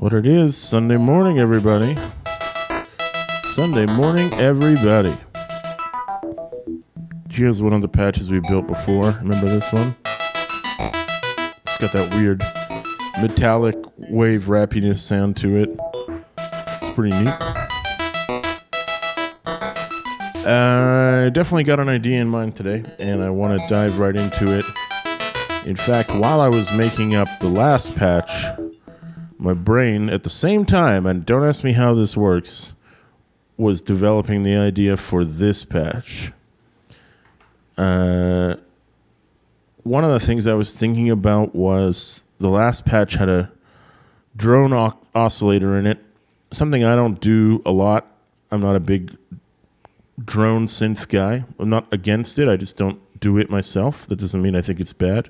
what it is. Sunday morning, everybody. Sunday morning, everybody. Here's one of the patches we built before. Remember this one? It's got that weird metallic wave rappiness sound to it. It's pretty neat. I definitely got an idea in mind today, and I want to dive right into it. In fact, while I was making up the last patch, my brain, at the same time, and don't ask me how this works, was developing the idea for this patch. One of the things I was thinking about was the last patch had a drone oscillator in it, something I don't do a lot. I'm not a big drone synth guy. I'm not against it. I just don't do it myself. That doesn't mean I think it's bad.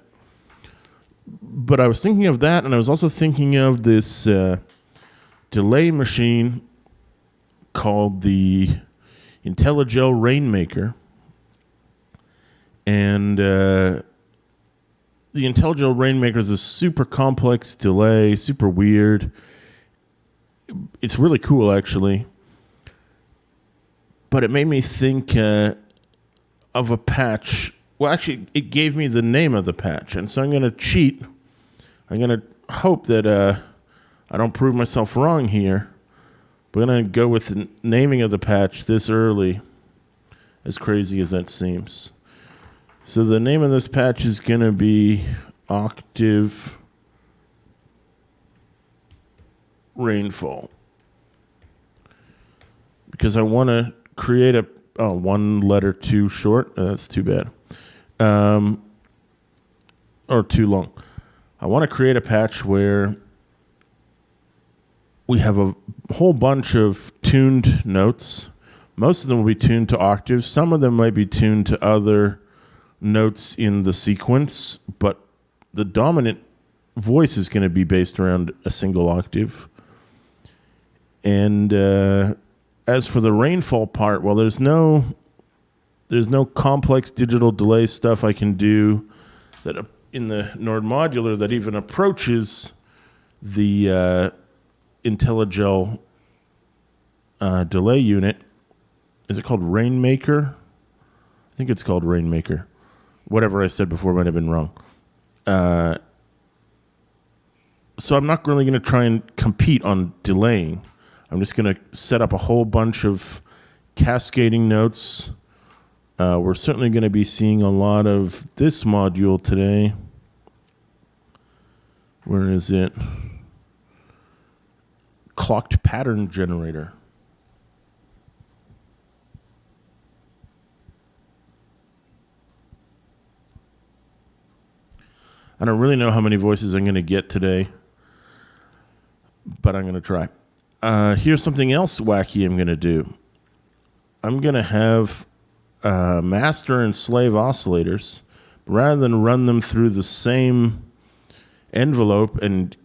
But I was thinking of that, and I was also thinking of this delay machine called the IntelliGel Rainmaker. And the IntelliGel Rainmaker is a super complex delay, super weird. It's really cool, actually. But it made me think of a patch. Well, actually, it gave me the name of the patch. And so I'm going to cheat. I'm going to hope that I don't prove myself wrong here. We're going to go with the naming of the patch this early, as crazy as that seems. So the name of this patch is going to be Octave Rainfall. Because I want to create one letter too short. That's too bad. Or too long. I want to create a patch where we have a whole bunch of tuned notes. Most of them will be tuned to octaves. Some of them might be tuned to other notes in the sequence, but the dominant voice is going to be based around a single octave. And as for the rainfall part, well, there's no complex digital delay stuff I can do that in the Nord Modular that even approaches the IntelliGel delay unit. Is it called Rainmaker? I think it's called Rainmaker. Whatever I said before might have been wrong. So I'm not really going to try and compete on delaying. I'm just going to set up a whole bunch of cascading notes. We're certainly going to be seeing a lot of this module today. Where is it? Clocked pattern generator. I don't really know how many voices I'm going to get today, but I'm going to try. Here's something else wacky I'm going to do. I'm going to have master and slave oscillators. Rather than run them through the same envelope and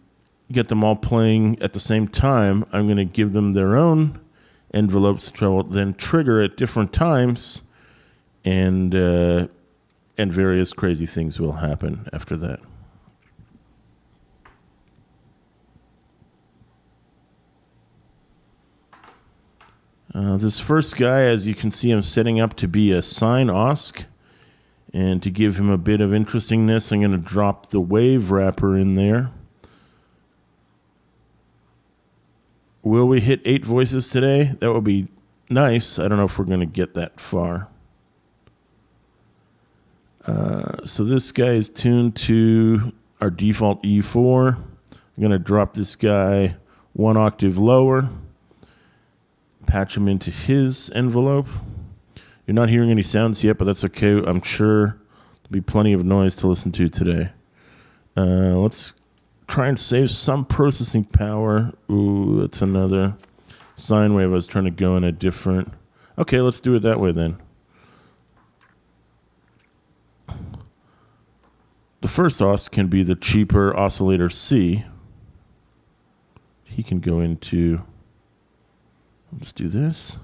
get them all playing at the same time, I'm going to give them their own envelopes which I will then trigger at different times, and various crazy things will happen after that. This first guy, as you can see, I'm setting up to be a sine osc. And to give him a bit of interestingness, I'm going to drop the wave wrapper in there. Will we hit 8 voices today? That would be nice. I don't know if we're going to get that far. So this guy is tuned to our default E4. I'm going to drop this guy 1 octave lower. Patch him into his envelope. You're not hearing any sounds yet, but that's okay. I'm sure there'll be plenty of noise to listen to today. Let's try and save some processing power. Ooh, that's another sine wave. I was trying to go in a different... Okay, let's do it that way then. The first os can be the cheaper oscillator C. He can go into... Let's do this.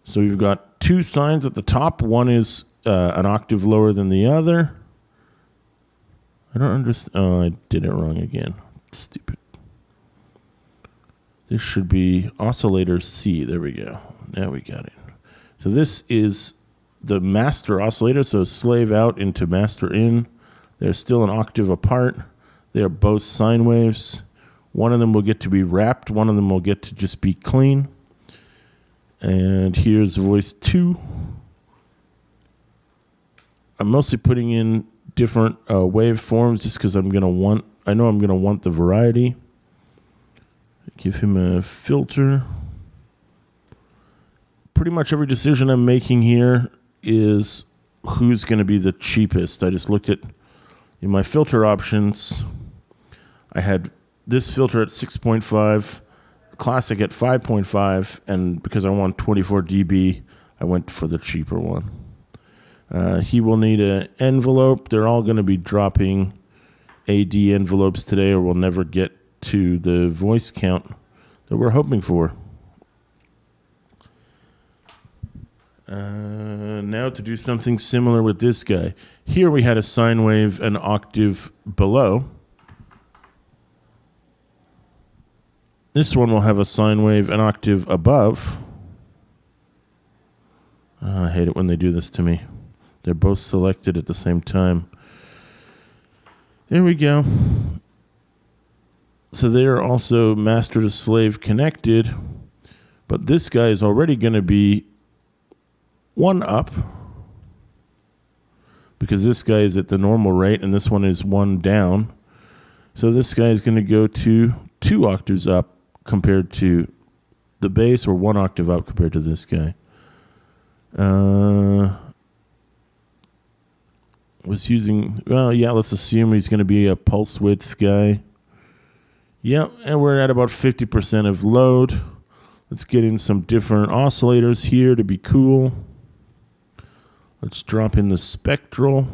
So we've got 2 sines at the top. One is an octave lower than the other. I don't understand. Oh, I did it wrong again. Stupid. This should be oscillator C. There we go. Now we got it. So this is the master oscillator. So slave out into master in. They're still an octave apart. They are both sine waves. One of them will get to be wrapped. One of them will get to just be clean. And here's voice 2. I'm mostly putting in different waveforms just because I know I'm going to want the variety. Give him a filter. Pretty much every decision I'm making here is who's going to be the cheapest. I just looked at in my filter options. I had this filter at 6.5, classic at 5.5, and because I want 24 dB, I went for the cheaper one. He will need an envelope. They're all going to be dropping AD envelopes today, or we'll never get to the voice count that we're hoping for. Now to do something similar with this guy. Here we had a sine wave an octave below. This one will have a sine wave an octave above. I hate it when they do this to me. They're both selected at the same time. There we go. So they are also master to slave connected, but this guy is already going to be one up because this guy is at the normal rate and this one is one down. So this guy is going to go to 2 octaves up compared to the bass, or 1 octave up compared to this guy. Let's assume he's going to be a pulse width guy. Yep, and we're at about 50% of load. Let's get in some different oscillators here to be cool. Let's drop in the spectral.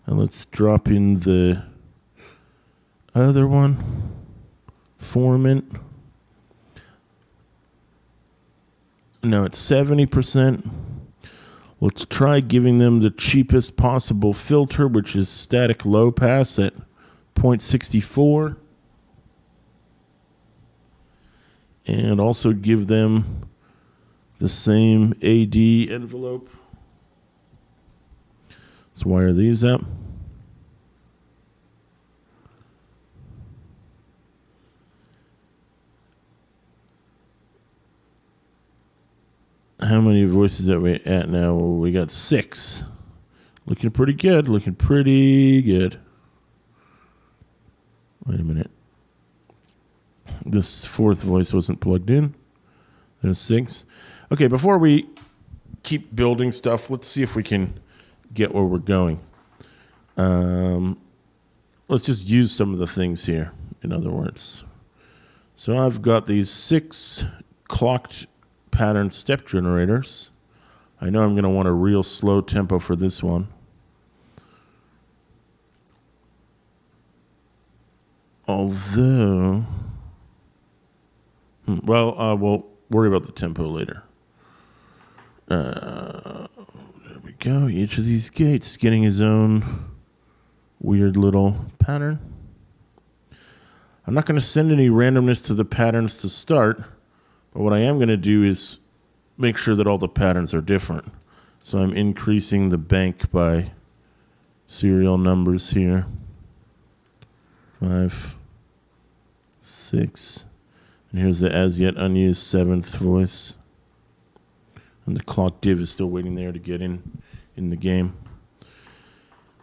And let's drop in the other one, formant. Now it's 70%. Let's try giving them the cheapest possible filter, which is static low pass at 0.64. And also give them the same AD envelope. Let's wire these up. How many voices are we at now? We got 6. Looking pretty good. Wait a minute. This 4th voice wasn't plugged in. There's 6. Okay, before we keep building stuff, let's see if we can get where we're going. Let's just use some of the things here, in other words. So I've got these 6 clocked pattern step generators. I know I'm going to want a real slow tempo for this one. Although, we'll worry about the tempo later. There we go. Each of these gates getting his own weird little pattern. I'm not going to send any randomness to the patterns to start, but what I am going to do is make sure that all the patterns are different. So I'm increasing the bank by serial numbers here. 5, 6, and here's the as yet unused 7th voice. And the clock div is still waiting there to get in the game.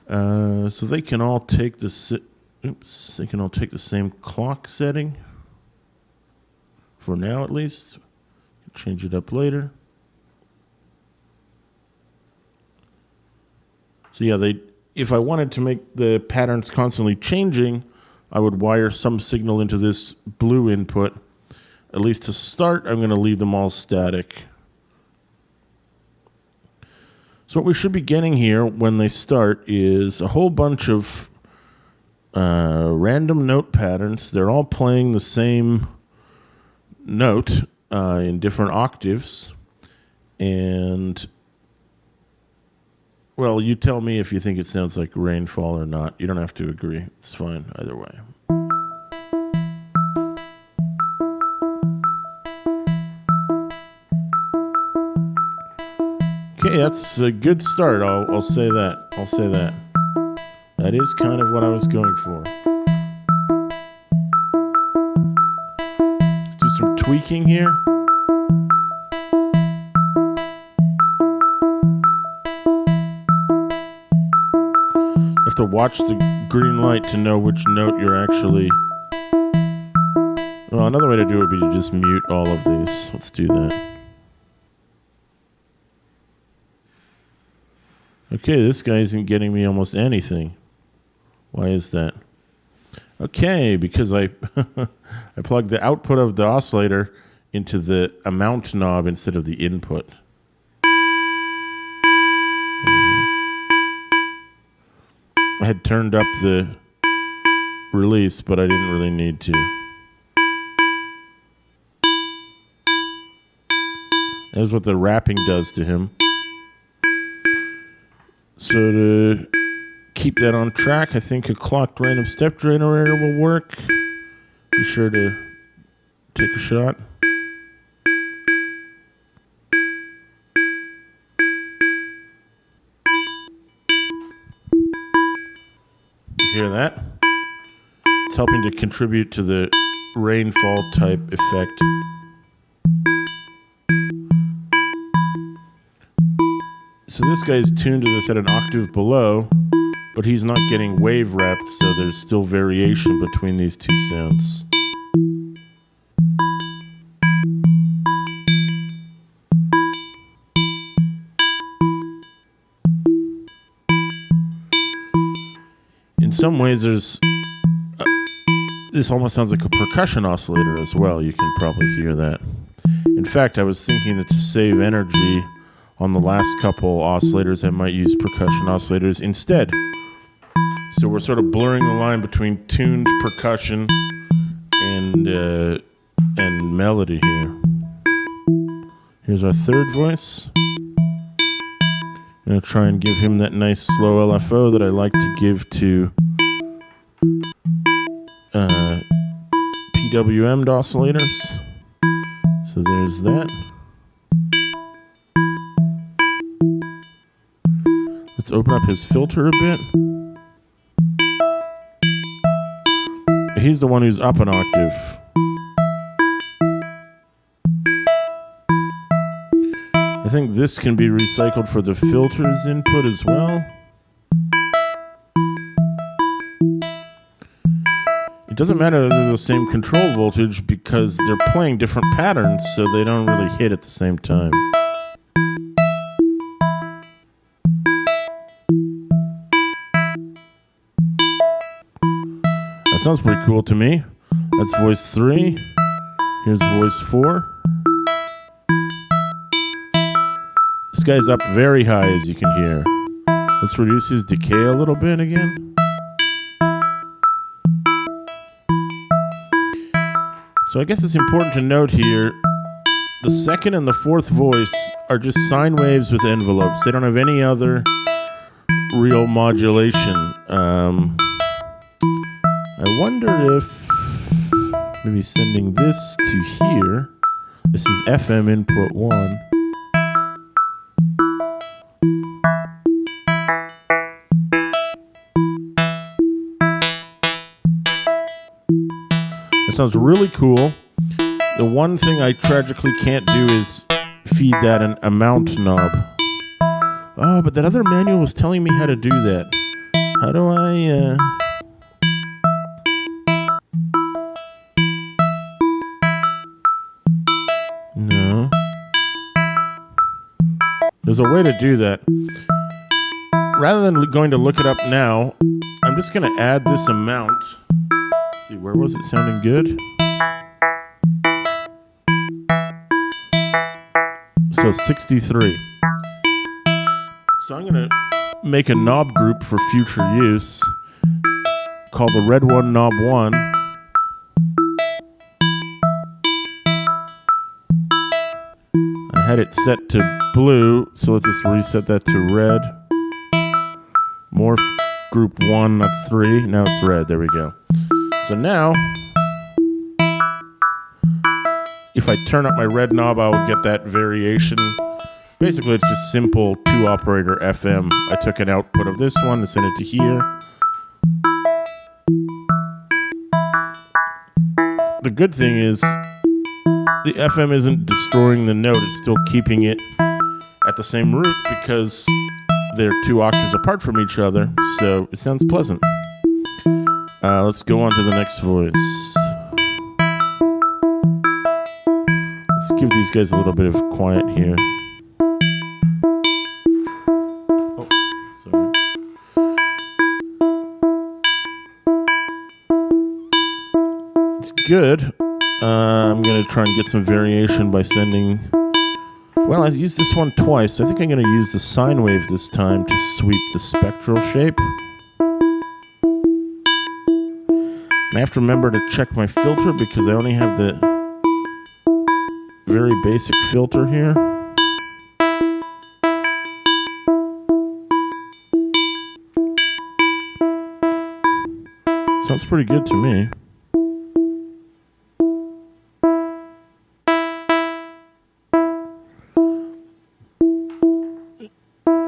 So they can all take the same clock setting. For now, at least. Change it up later. So yeah, if I wanted to make the patterns constantly changing, I would wire some signal into this blue input. At least to start, I'm going to leave them all static. So what we should be getting here when they start is a whole bunch of random note patterns. They're all playing the same note in different octaves. And, well, you tell me if you think it sounds like Rainfall or not. You don't have to agree. It's fine either way. Okay, that's a good start. I'll say that. I'll say that. That is kind of what I was going for. Let's do some tweaking here. You have to watch the green light to know which note you're actually... Well, another way to do it would be to just mute all of these. Let's do that. Okay, this guy isn't getting me almost anything. Why is that? Okay, because I I plugged the output of the oscillator into the amount knob instead of the input. I had turned up the release, but I didn't really need to. That's what the wrapping does to him. So to keep that on track, I think a clocked random step generator will work. Be sure to take a shot. You hear that? It's helping to contribute to the rainfall type effect. So this guy's tuned, as I said, an octave below, but he's not getting wave wrapped, so there's still variation between these two sounds. In some ways, this almost sounds like a percussion oscillator as well. You can probably hear that. In fact, I was thinking that to save energy on the last couple oscillators, I might use percussion oscillators instead. So we're sort of blurring the line between tuned percussion and melody here. Here's our third voice. I'm going to try and give him that nice slow LFO that I like to give to PWM'd oscillators. So there's that. Let's open up his filter a bit. He's the one who's up an octave. I think this can be recycled for the filter's input as well. It doesn't matter that they're the same control voltage because they're playing different patterns, so they don't really hit at the same time. That sounds pretty cool to me. That's voice 3. Here's voice 4. This guy's up very high, as you can hear. Let's reduce his decay a little bit again. So I guess it's important to note here, the second and the fourth voice are just sine waves with envelopes. They don't have any other real modulation. I wonder if maybe sending this to here. This is FM input 1. That sounds really cool. The one thing I tragically can't do is feed that an amount knob. Oh, but that other manual was telling me how to do that. How do I... No. There's a way to do that. Rather than going to look it up now, I'm just going to add this amount. Let's see, where was it sounding good? So 63. So I'm going to make a knob group for future use. Call the red one knob 1. I had it set to blue, so let's just reset that to red. Morph group 1, not 3. Now it's red. There we go. So now, if I turn up my red knob, I will get that variation Basically, it's just simple 2-operator FM. I took an output of this one and sent it to here. The good thing is the FM isn't destroying the note. It's still keeping it at the same root because they're 2 octaves apart from each other, so it sounds pleasant. Let's go on to the next voice. Let's give these guys a little bit of quiet here. Oh, sorry. It's good. I'm going to try and get some variation by sending... Well, I used this one twice. I think I'm going to use the sine wave this time to sweep the spectral shape. And I have to remember to check my filter because I only have the very basic filter here. Sounds pretty good to me.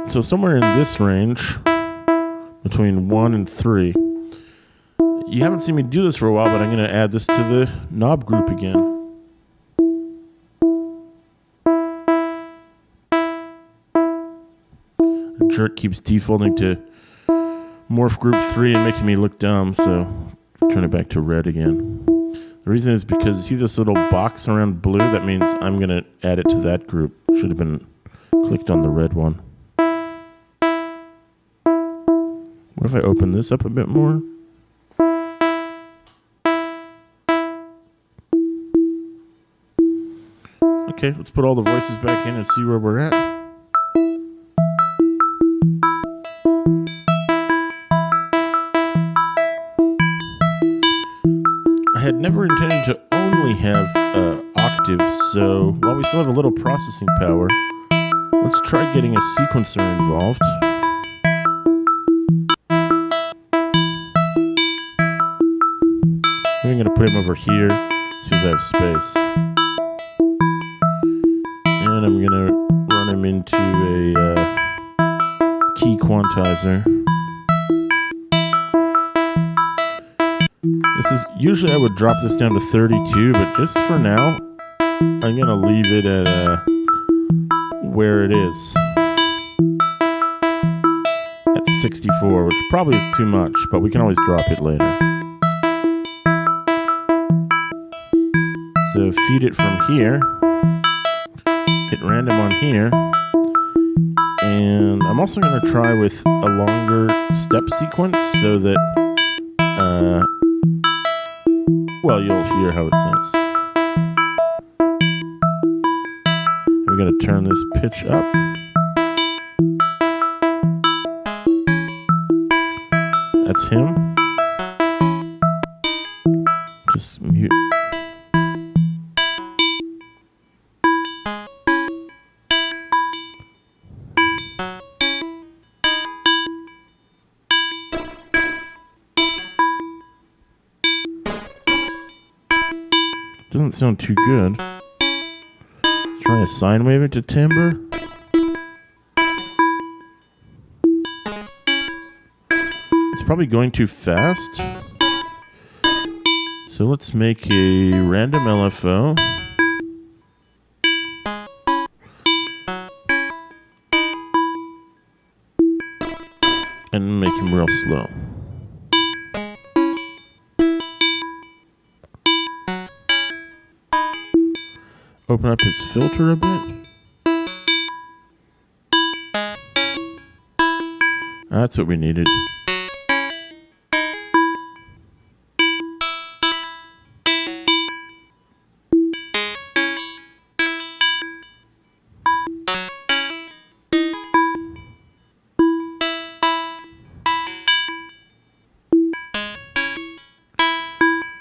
So somewhere in this range, between 1 and 3. You haven't seen me do this for a while, but I'm going to add this to the knob group again. The jerk keeps defaulting to morph group 3 and making me look dumb, so turn it back to red again. The reason is because you see this little box around blue? That means I'm going to add it to that group. Should have been clicked on the red one. What if I open this up a bit more? Okay, let's put all the voices back in and see where we're at. I had never intended to only have octaves, so while we still have a little processing power, let's try getting a sequencer involved. I'm going to put him over here as soon as I have space. And I'm going to run him into a key quantizer. This is usually I would drop this down to 32, but just for now, I'm going to leave it at where it is. At 64, which probably is too much, but we can always drop it later. So feed it from here, hit random on here, and I'm also going to try with a longer step sequence so that, well, you'll hear how it sounds. We're going to turn this pitch up. That's him. Just mute. Doesn't sound too good. Try to sine wave it to timbre. It's probably going too fast. So let's make a random LFO. And make him real slow. Open up his filter a bit. That's what we needed.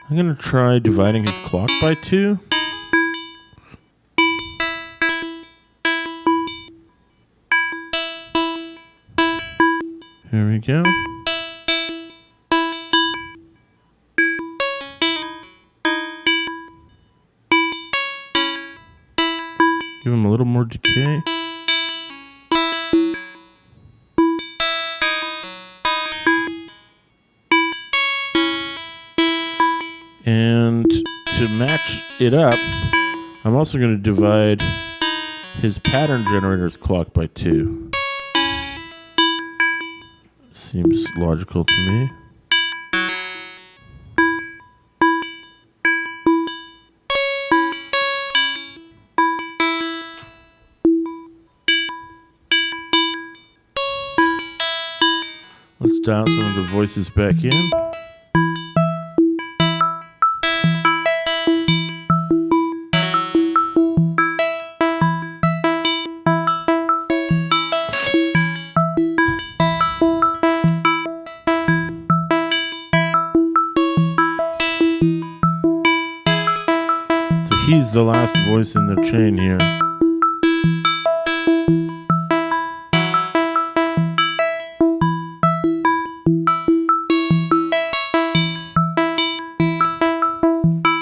I'm going to try dividing his clock by 2. Here we go. Give him a little more decay. it up, I'm also going to divide his pattern generator's clock by 2. Seems logical to me. Let's dial some of the voices back in. So he's the last voice in the chain here.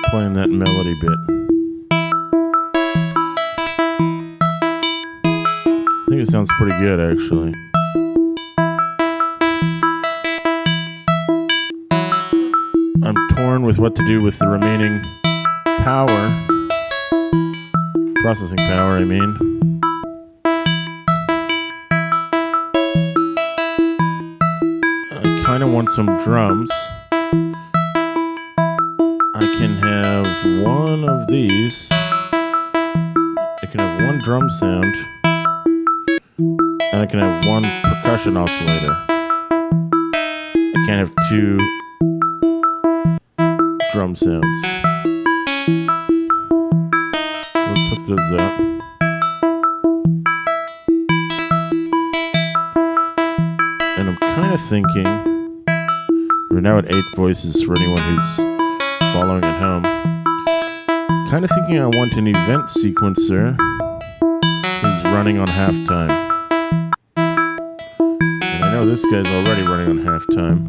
Playing that melody bit. I think it sounds pretty good, actually. I'm torn with what to do with the remaining power. Processing power, I mean. I kind of want some drums. I can have one of these. I can have one drum sound. And I can have one percussion oscillator. I can't have 2 drum sounds. Let's hook those up. And I'm kind of thinking, we're now at 8 voices for anyone who's following at home. Kind of thinking I want an event sequencer who's running on halftime. And I know this guy's already running on halftime.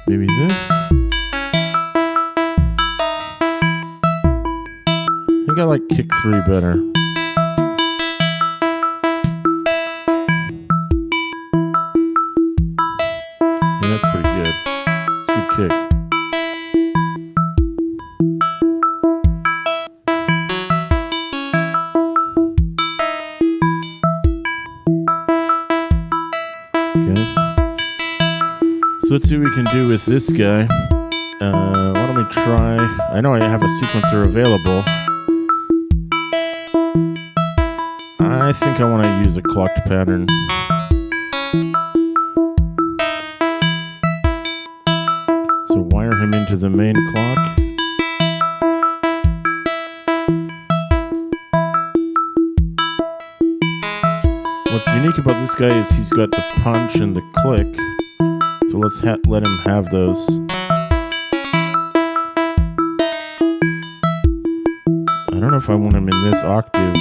Maybe this. I think I like kick 3 better. Yeah, that's pretty good. It's a good kick. Okay. So let's see what we can do with this guy. Why don't we try... I know I have a sequencer available. I think I want to use a clocked pattern. So wire him into the main clock. What's unique about this guy is he's got the punch and the click. So let's let him have those. I don't know if I want him in this octave.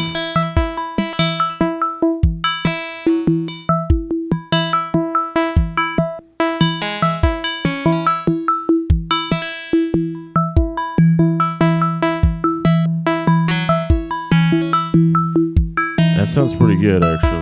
That sounds pretty good, actually.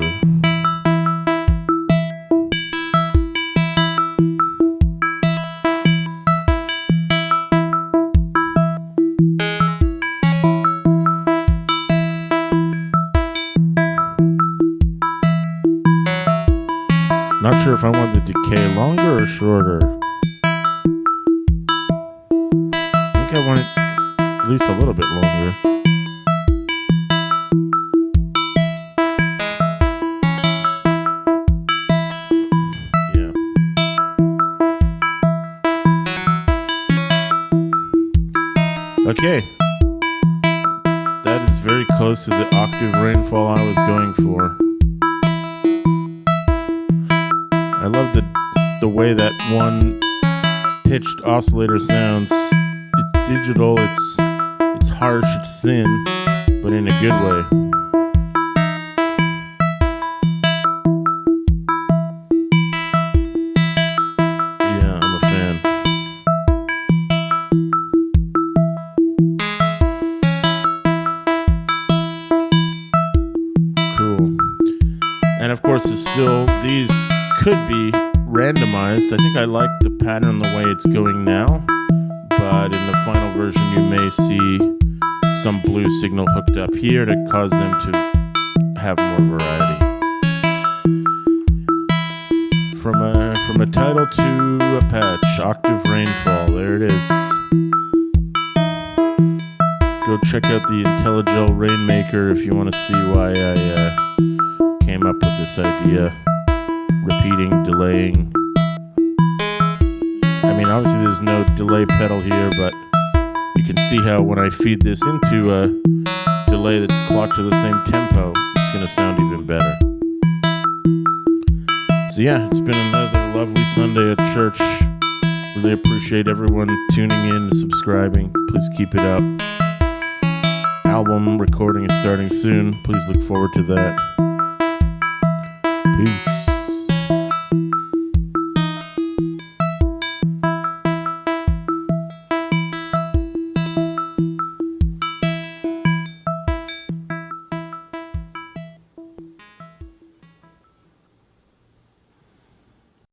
Not sure if I want the decay longer or shorter. I think I want it at least a little bit longer. Okay. That is very close to the octave rainfall I was going for. I love the way that one pitched oscillator sounds. It's digital, it's harsh, it's thin, but in a good way. And of course, these could be randomized. I think I like the pattern the way it's going now, but in the final version, you may see some blue signal hooked up here to cause them to have more variety. From a title to a patch, Octave Rainfall, there it is. Go check out the IntelliGel Rainmaker if you want to see why I came up with this idea. Repeating, delaying. I mean, obviously there's no delay pedal here, but you can see how when I feed this into a delay that's clocked to the same tempo, it's going to sound even better. So yeah, it's been another lovely Sunday at church. Really appreciate everyone tuning in and subscribing. Please keep it up. Album recording is starting soon. Please look forward to that. Peace.